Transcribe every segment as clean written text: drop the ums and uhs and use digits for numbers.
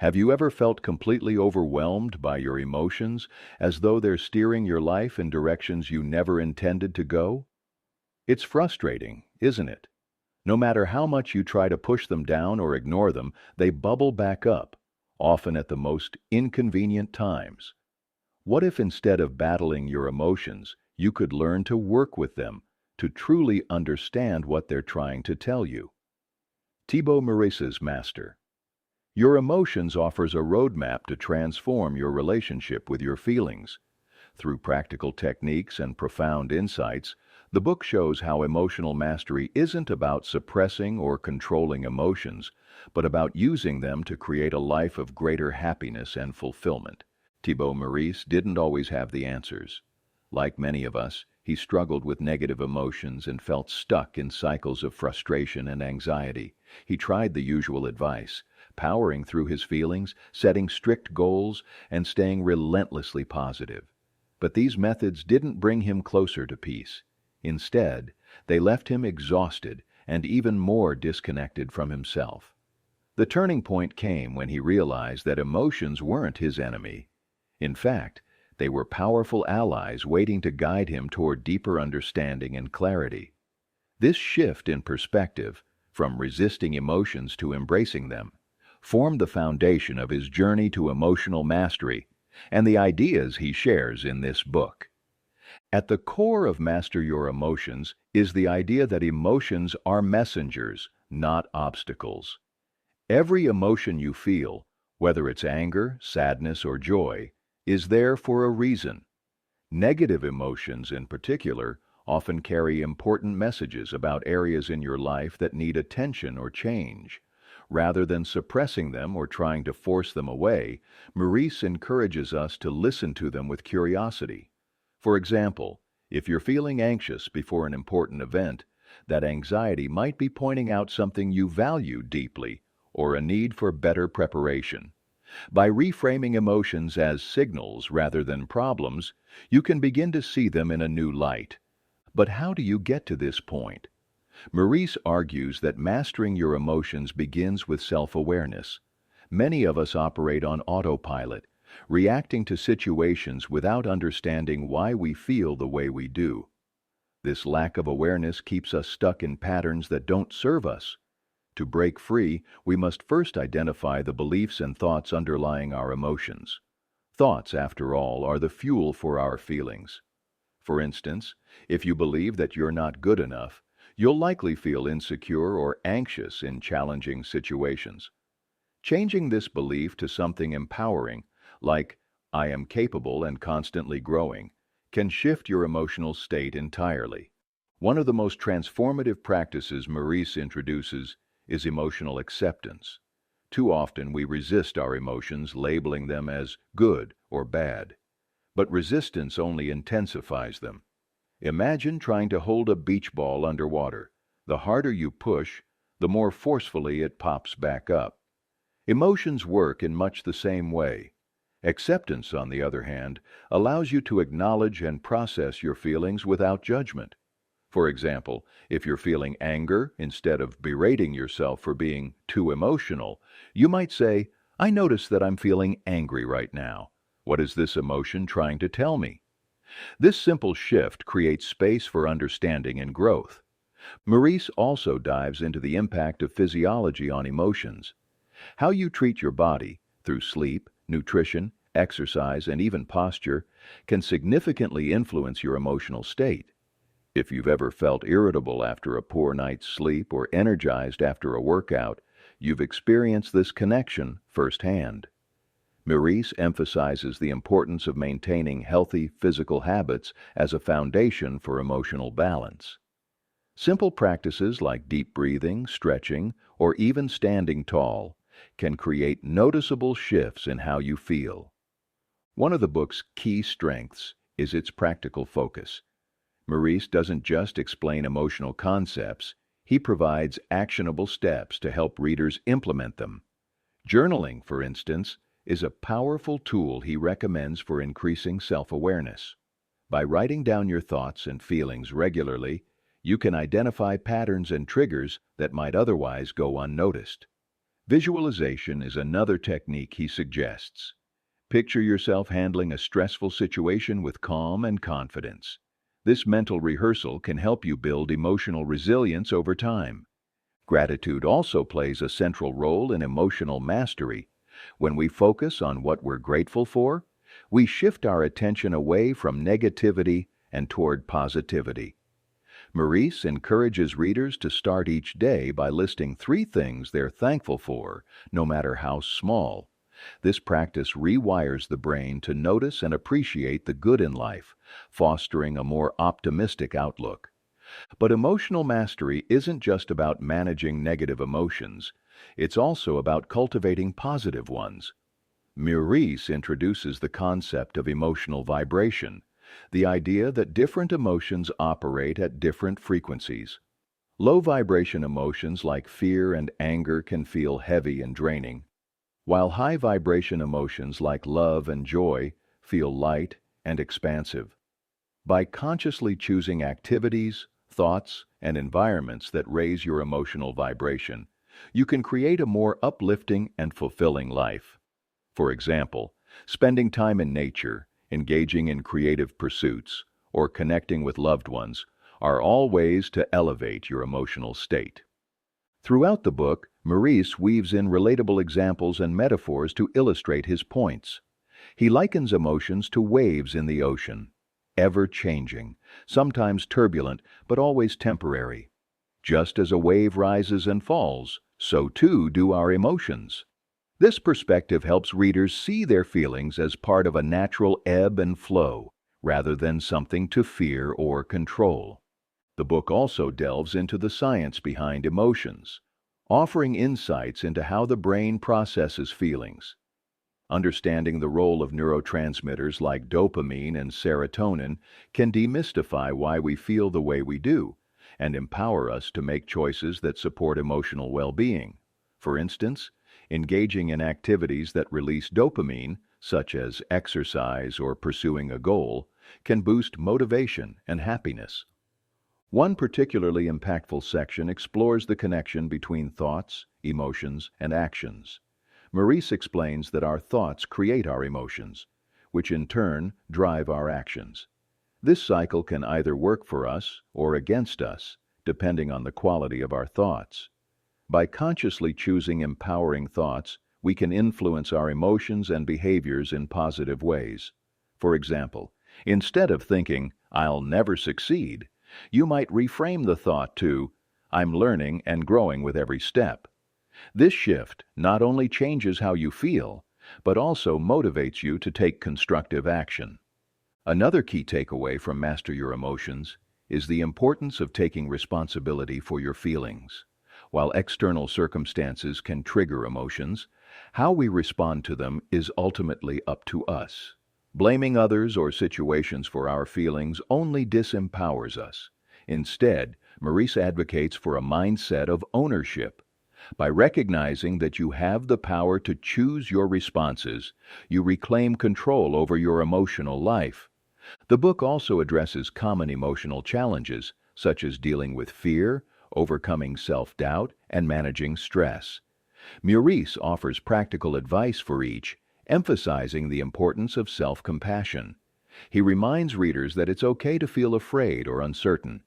Have you ever felt completely overwhelmed by your emotions, as though they're steering your life in directions you never intended to go? It's frustrating, isn't it? No matter how much you try to push them down or ignore them, they bubble back up, often at the most inconvenient times. What if instead of battling your emotions, you could learn to work with them, to truly understand what they're trying to tell you? Thibaut Meurisse's master. Your Emotions offers a roadmap to transform your relationship with your feelings. Through practical techniques and profound insights, the book shows how emotional mastery isn't about suppressing or controlling emotions, but about using them to create a life of greater happiness and fulfillment. Thibaut Meurisse didn't always have the answers. Like many of us, he struggled with negative emotions and felt stuck in cycles of frustration and anxiety. He tried the usual advice, powering through his feelings, setting strict goals, and staying relentlessly positive. But these methods didn't bring him closer to peace. Instead, they left him exhausted and even more disconnected from himself. The turning point came when he realized that emotions weren't his enemy. In fact, they were powerful allies waiting to guide him toward deeper understanding and clarity. This shift in perspective, from resisting emotions to embracing them, formed the foundation of his journey to emotional mastery and the ideas he shares in this book. At the core of Master Your Emotions is the idea that emotions are messengers, not obstacles. Every emotion you feel, whether it's anger, sadness, or joy, is there for a reason. Negative emotions, in particular, often carry important messages about areas in your life that need attention or change. Rather than suppressing them or trying to force them away, Meurisse encourages us to listen to them with curiosity. For example, if you're feeling anxious before an important event, that anxiety might be pointing out something you value deeply or a need for better preparation. By reframing emotions as signals rather than problems, you can begin to see them in a new light. But how do you get to this point? Meurisse argues that mastering your emotions begins with self-awareness. Many of us operate on autopilot, reacting to situations without understanding why we feel the way we do. This lack of awareness keeps us stuck in patterns that don't serve us. To break free, we must first identify the beliefs and thoughts underlying our emotions. Thoughts, after all, are the fuel for our feelings. For instance, if you believe that you're not good enough, you'll likely feel insecure or anxious in challenging situations. Changing this belief to something empowering, like, I am capable and constantly growing, can shift your emotional state entirely. One of the most transformative practices Meurisse introduces is emotional acceptance. Too often we resist our emotions, labeling them as good or bad. But resistance only intensifies them. Imagine trying to hold a beach ball underwater. The harder you push, the more forcefully it pops back up. Emotions work in much the same way. Acceptance, on the other hand, allows you to acknowledge and process your feelings without judgment. For example, if you're feeling anger, instead of berating yourself for being too emotional, you might say, I notice that I'm feeling angry right now. What is this emotion trying to tell me? This simple shift creates space for understanding and growth. Meurisse also dives into the impact of physiology on emotions. How you treat your body, through sleep, nutrition, exercise, and even posture, can significantly influence your emotional state. If you've ever felt irritable after a poor night's sleep or energized after a workout, you've experienced this connection firsthand. Meurisse emphasizes the importance of maintaining healthy physical habits as a foundation for emotional balance. Simple practices like deep breathing, stretching, or even standing tall can create noticeable shifts in how you feel. One of the book's key strengths is its practical focus. Meurisse doesn't just explain emotional concepts, he provides actionable steps to help readers implement them. Journaling, for instance, is a powerful tool he recommends for increasing self-awareness. By writing down your thoughts and feelings regularly, you can identify patterns and triggers that might otherwise go unnoticed. Visualization is another technique he suggests. Picture yourself handling a stressful situation with calm and confidence. This mental rehearsal can help you build emotional resilience over time. Gratitude also plays a central role in emotional mastery. When we focus on what we're grateful for, we shift our attention away from negativity and toward positivity. Meurisse encourages readers to start each day by listing 3 things they're thankful for, no matter how small. This practice rewires the brain to notice and appreciate the good in life, fostering a more optimistic outlook. But emotional mastery isn't just about managing negative emotions, it's also about cultivating positive ones. Meurisse introduces the concept of emotional vibration, the idea that different emotions operate at different frequencies. Low vibration emotions like fear and anger can feel heavy and draining, while high vibration emotions like love and joy feel light and expansive. By consciously choosing activities, thoughts, and environments that raise your emotional vibration, you can create a more uplifting and fulfilling life. For example, spending time in nature, engaging in creative pursuits, or connecting with loved ones are all ways to elevate your emotional state. Throughout the book, Meurisse weaves in relatable examples and metaphors to illustrate his points. He likens emotions to waves in the ocean, ever-changing, sometimes turbulent, but always temporary. Just as a wave rises and falls, so too do our emotions. This perspective helps readers see their feelings as part of a natural ebb and flow, rather than something to fear or control. The book also delves into the science behind emotions, offering insights into how the brain processes feelings. Understanding the role of neurotransmitters like dopamine and serotonin can demystify why we feel the way we do and empower us to make choices that support emotional well-being. For instance, engaging in activities that release dopamine, such as exercise or pursuing a goal, can boost motivation and happiness. One particularly impactful section explores the connection between thoughts, emotions, and actions. Meurisse explains that our thoughts create our emotions, which in turn drive our actions. This cycle can either work for us or against us, depending on the quality of our thoughts. By consciously choosing empowering thoughts, we can influence our emotions and behaviors in positive ways. For example, instead of thinking, "I'll never succeed," you might reframe the thought to, "I'm learning and growing with every step." This shift not only changes how you feel, but also motivates you to take constructive action. Another key takeaway from Master Your Emotions is the importance of taking responsibility for your feelings. While external circumstances can trigger emotions, how we respond to them is ultimately up to us. Blaming others or situations for our feelings only disempowers us. Instead, Meurisse advocates for a mindset of ownership. By recognizing that you have the power to choose your responses, you reclaim control over your emotional life. The book also addresses common emotional challenges, such as dealing with fear, overcoming self-doubt, and managing stress. Meurisse offers practical advice for each, emphasizing the importance of self-compassion. He reminds readers that it's okay to feel afraid or uncertain.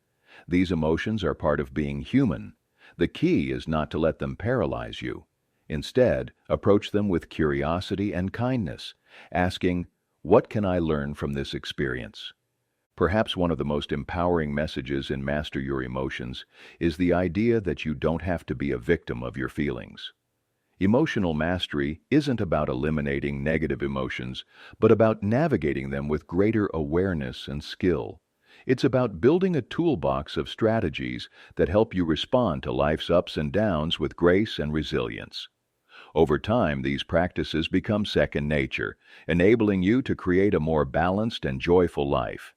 These emotions are part of being human. The key is not to let them paralyze you. Instead, approach them with curiosity and kindness, asking, "What can I learn from this experience?" Perhaps one of the most empowering messages in Master Your Emotions is the idea that you don't have to be a victim of your feelings. Emotional mastery isn't about eliminating negative emotions, but about navigating them with greater awareness and skill. It's about building a toolbox of strategies that help you respond to life's ups and downs with grace and resilience. Over time, these practices become second nature, enabling you to create a more balanced and joyful life.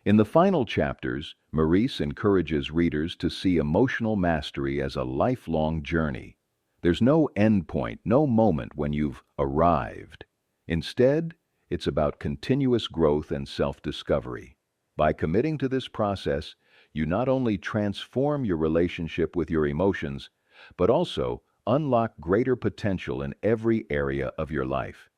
In the final chapters, Meurisse encourages readers to see emotional mastery as a lifelong journey. There's no end point, no moment when you've arrived. Instead, it's about continuous growth and self-discovery. By committing to this process, you not only transform your relationship with your emotions, but also unlock greater potential in every area of your life.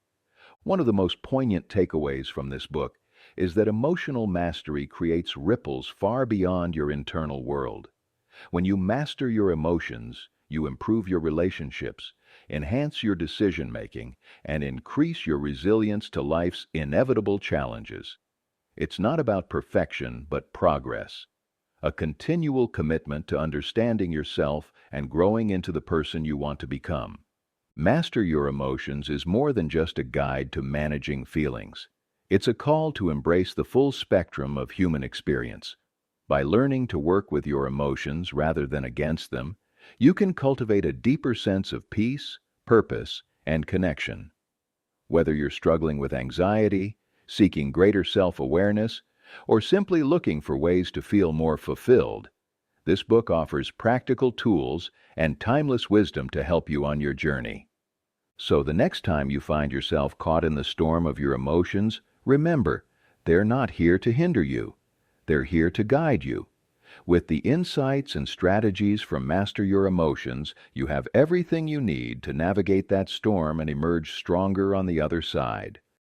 One of the most poignant takeaways from this book is that emotional mastery creates ripples far beyond your internal world. When you master your emotions, you improve your relationships, enhance your decision-making, and increase your resilience to life's inevitable challenges. It's not about perfection, but progress. A continual commitment to understanding yourself and growing into the person you want to become. Master Your Emotions is more than just a guide to managing feelings. It's a call to embrace the full spectrum of human experience. By learning to work with your emotions rather than against them, you can cultivate a deeper sense of peace, purpose, and connection. Whether you're struggling with anxiety, seeking greater self-awareness, or simply looking for ways to feel more fulfilled, this book offers practical tools and timeless wisdom to help you on your journey. So the next time you find yourself caught in the storm of your emotions, remember, they're not here to hinder you. They're here to guide you. With the insights and strategies from Master Your Emotions, you have everything you need to navigate that storm and emerge stronger on the other side.